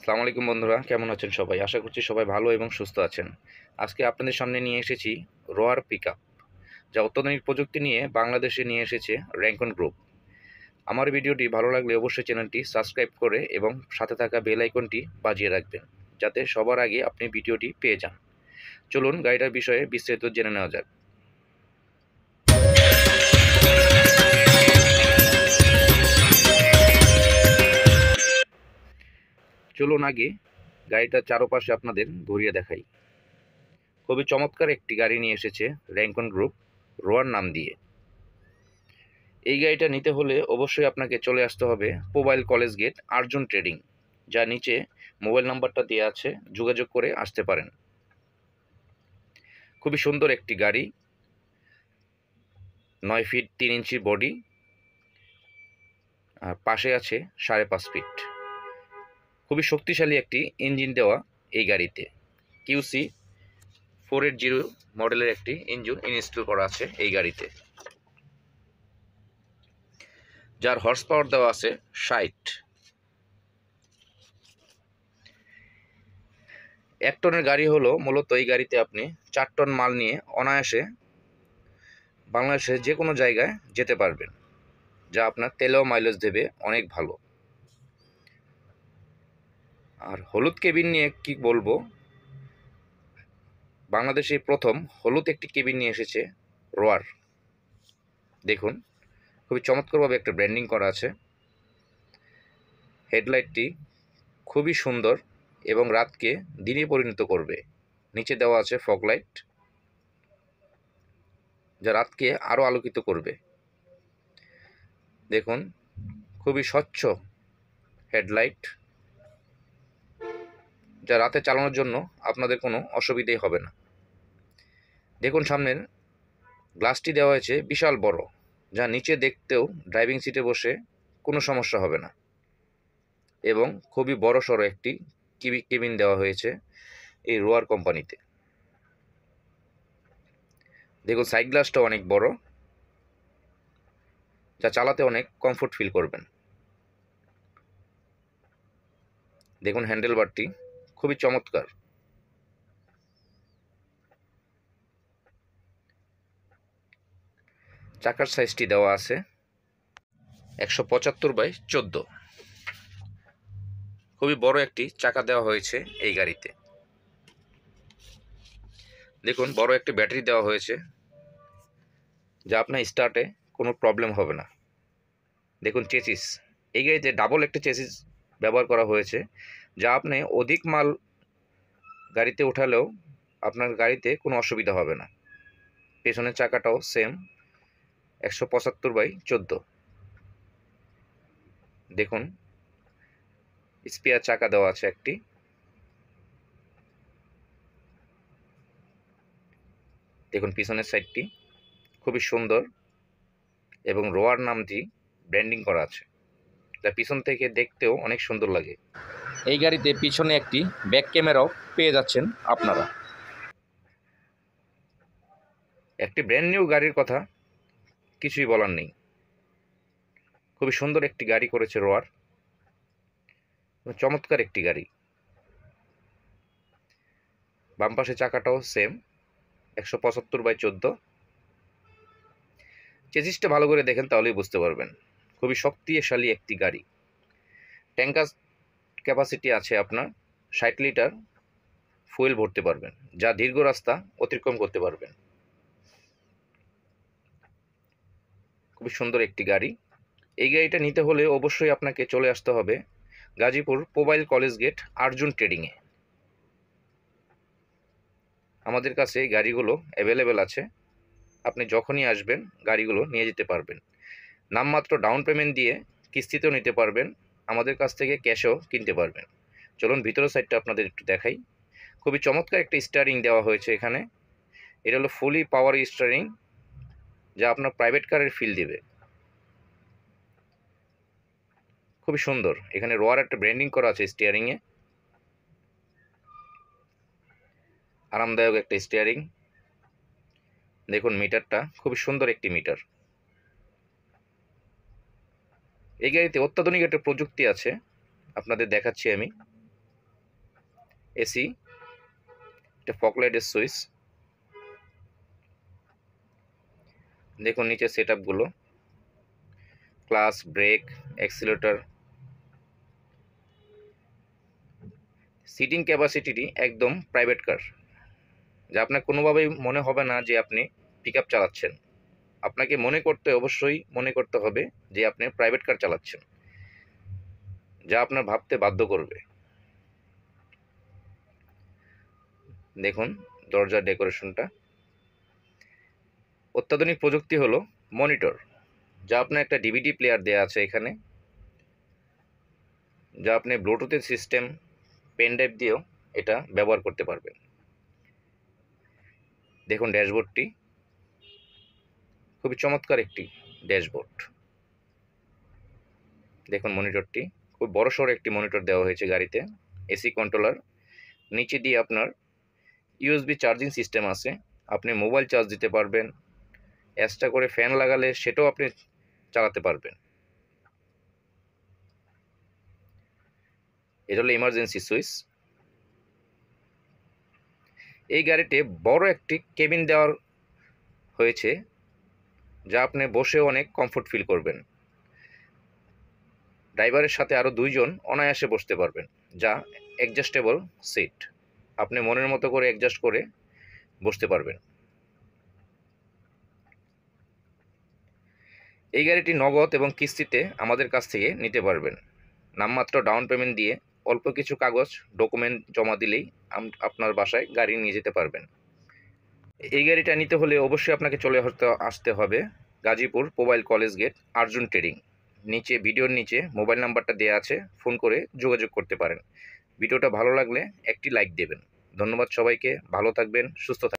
আসসালামু আলাইকুম বন্ধুরা, কেমন আছেন সবাই? আশা করছি সবাই ভালো এবং সুস্থ আছেন। আজকে আপনাদের সামনে নিয়ে এসেছি রোয়ার পিকআপ, যা অত্যাধুনিক প্রযুক্তি নিয়ে বাংলাদেশে নিয়ে এসেছে র্যাঙ্কন গ্রুপ। আমার ভিডিওটি ভালো লাগলে অবশ্যই চ্যানেলটি সাবস্ক্রাইব করে এবং সাথে থাকা বেল আইকনটি বাজিয়ে রাখবেন, যাতে সবার আগে আপনি ভিডিওটি পেয়ে যান। চলুন গাড়িটার বিষয়ে বিস্তারিত জেনে নেওয়া যাক। চলুন আগে গাড়িটার চারপাশে আপনাদের ঘুরিয়ে দেখাই। খুবই চমৎকার একটি গাড়ি নিয়ে এসেছে র্যাঙ্কন গ্রুপ রোয়ার নাম দিয়ে। এই গাড়িটা নিতে হলে অবশ্যই আপনাকে চলে আসতে হবে mobile college gate Arjun trading, যা নিচে মোবাইল নাম্বারটা দেওয়া আছে, যোগাযোগ করে আসতে পারেন। খুবই সুন্দর একটি গাড়ি, 9 ফিট 3 ইঞ্চি বডি, আর পাশে আছে 5.5 ফিট। খুবই শক্তিশালী একটি ইঞ্জিন দেওয়া এই গাড়িতে। QC 480 মডেলের একটি ইঞ্জিন ইনস্টল করা আছে এই গাড়িতে, যার হর্স পাওয়ার দেওয়া আছে 60। 1 টনের গাড়ি হলো মূলত এই গাড়িতে আপনি 4 টন মাল নিয়ে অনায়াসে বাংলাদেশে যে কোনো জায়গায় যেতে পারবেন, যা আপনার তেলেও মাইলেজ দেবে অনেক ভালো। আর হলুদ কেবিন নিয়ে কি বলবো, বাংলাদেশে প্রথম হলুদ একটি কেবিন নিয়ে এসেছে রোয়ার। দেখুন, খুবই চমৎকারভাবে একটা ব্র্যান্ডিং করা আছে। হেডলাইটটি খুবই সুন্দর এবং রাতকে দিনে পরিণত করবে। নিচে দেওয়া আছে ফগ লাইট, যা রাতকে আরও আলোকিত করবে। দেখুন, খুবই স্বচ্ছ হেডলাইট, যা রাতে চালানোর জন্য আপনাদের কোনো অসুবিধাই হবে না। দেখুন, সামনের গ্লাসটি দেওয়া হয়েছে বিশাল বড়, যা নিচে দেখতেও ড্রাইভিং সিটে বসে কোনো সমস্যা হবে না। এবং খুবই বড় সড়ো একটি কেবিন দেওয়া হয়েছে এই রোয়ার কোম্পানিতে। দেখুন, সাইড গ্লাসটা অনেক বড়, যা চালাতে অনেক কমফোর্ট ফিল করবেন। দেখুন, হ্যান্ডেলবারটি খুবই চমৎকার। চাকার সাইজটি দেওয়া আছে 175/14। খুবই বড় একটি চাকা দেওয়া হয়েছে এই গাড়িতে। দেখুন, বড় একটি ব্যাটারি দেওয়া হয়েছে, যা আপনার স্টার্টে কোনো প্রবলেম হবে না। দেখুন, চেসিস, এই গাড়িতে ডাবল একটি চেসিস ব্যবহার করা হয়েছে, যা আপনি অধিক মাল গাড়িতে উঠালেও আপনার গাড়িতে কোনো অসুবিধা হবে না। পেছনের চাকাটাও সেম 175/14। দেখুন, স্পেয়ার চাকা দেওয়া আছে একটি। দেখুন, পিছনের সাইডটি খুবই সুন্দর এবং রোয়ার নামটি ব্র্যান্ডিং করা আছে, যা পিছন থেকে দেখতেও অনেক সুন্দর লাগে। এই গাড়িতে পিছনে একটি ব্যাক ক্যামেরাও পেয়ে যাচ্ছেন আপনারা। একটি ব্র্যান্ড নিউ গাড়ির কথা কিছুই বলার নেই। খুবই সুন্দর একটি গাড়ি করেছে রোয়ার, চমৎকার একটি গাড়ি। বাম পাশে চাকাটাও সেম 175/14। চেসিসটা ভালো করে দেখেন, তাহলেই বুঝতে পারবেন। খুবই শক্তিশালী একটি গাড়ি। ট্যাঙ্কার ক্যাপাসিটি আছে আপনার 60 লিটার ফুয়েল ভরতে পারবেন, যা দীর্ঘ রাস্তা অতিক্রম করতে পারবেন। খুবই সুন্দর একটি গাড়ি। এই গাড়িটা নিতে হলে অবশ্যই আপনাকে চলে আসতে হবে Gazipur mobile college gate Arjun ট্রেডিংয়ে। আমাদের কাছে এই গাড়িগুলো অ্যাভেলেবেল আছে। আপনি যখনই আসবেন গাড়িগুলো নিয়ে যেতে পারবেন। নামমাত্র ডাউন পেমেন্ট দিয়ে কিস্তিতেও নিতে পারবেন, আমাদের কাছ থেকে ক্যাশেও কিনতে পারবেন। চলুন ভিতরের সাইডটা আপনাদের একটু দেখাই। খুবই চমৎকার একটা স্টিয়ারিং দেওয়া হয়েছে এখানে। এটা হলো ফুলি পাওয়ার স্টিয়ারিং, যা আপনার প্রাইভেট কারের ফিল দেবে। খুবই সুন্দর। এখানে রোয়ার একটা ব্র্যান্ডিং করা আছে স্টিয়ারিংয়ে। আরামদায়ক একটা স্টিয়ারিং। দেখুন, মিটারটা খুবই সুন্দর একটি মিটার। এই গাড়িতে অত্যাধুনিক একটা প্রযুক্তি আছে, আপনাদের দেখাচ্ছি আমি। এসি, এটা ফগ লাইটের সুইচ। দেখুন নিচে সেট আপগুলো, ক্লাচ, ব্রেক, অ্যাক্সিলারেটর। সিটিং ক্যাপাসিটিটি একদম প্রাইভেট কার, যা আপনার কোনোভাবেই মনে হবে না যে আপনি পিক আপ চালাচ্ছেন। আপনাকে অবশ্যই মনে করতে হবে যে আপনি প্রাইভেট কার চালাচ্ছেন, যা আপনার ভাবতে বাধ্য করবে। দেখুন দরজার ডেকোরেশনটা। অত্যাধুনিক প্রযুক্তি হলো মনিটর, যা আপনার একটা ডিভিডি প্লেয়ার দেওয়া আছে এখানে, যা আপনি ব্লুটুথের সিস্টেম, পেন ড্রাইভ দিয়েও এটা ব্যবহার করতে পারবেন। দেখুন ড্যাশবোর্ডটি, খুবই চমৎকার একটি ড্যাশবোর্ড। দেখুন মনিটরটি, খুব বড়সড় একটি মনিটর দেওয়া হয়েছে গাড়িতে। এসি কন্ট্রোলার, নিচে দিয়ে আপনার ইউএসবি চার্জিং সিস্টেম আছে, আপনি মোবাইল চার্জ দিতে পারবেন। এক্সট্রা করে ফ্যান লাগালে সেটাও আপনি চালাতে পারবেন। এটা হলো ইমার্জেন্সি সুইচ। এই গাড়িতে বড় একটি কেবিন দেওয়া হয়েছে, যা আপনি বসে অনেক কমফোর্ট ফিল করবেন। ড্রাইভারের সাথে আরও 2 জন অনায়াসে বসতে পারবেন, যা অ্যাডজাস্টেবল সিট, আপনি মনের মতো করে অ্যাডজাস্ট করে বসতে পারবেন। এই গাড়িটি নগদ এবং কিস্তিতে আমাদের কাছ থেকে নিতে পারবেন। নামমাত্র ডাউন পেমেন্ট দিয়ে অল্প কিছু কাগজ ডকুমেন্ট জমা দিলেই আপনার বাসায় গাড়ি নিয়ে যেতে পারবেন। এই গাড়িটা নিতে হলে অবশ্যই আপনাকে আসতে হবে Gazipur mobile college gate, Arjun trading. ভিডিওর নিচে মোবাইল নাম্বারটা দেওয়া আছে, ফোন করে যোগাযোগ করতে পারেন। ভিডিওটা ভালো লাগলে একটি লাইক দেবেন। ধন্যবাদ সবাইকে, ভালো থাকবেন, সুস্থ থাকবেন।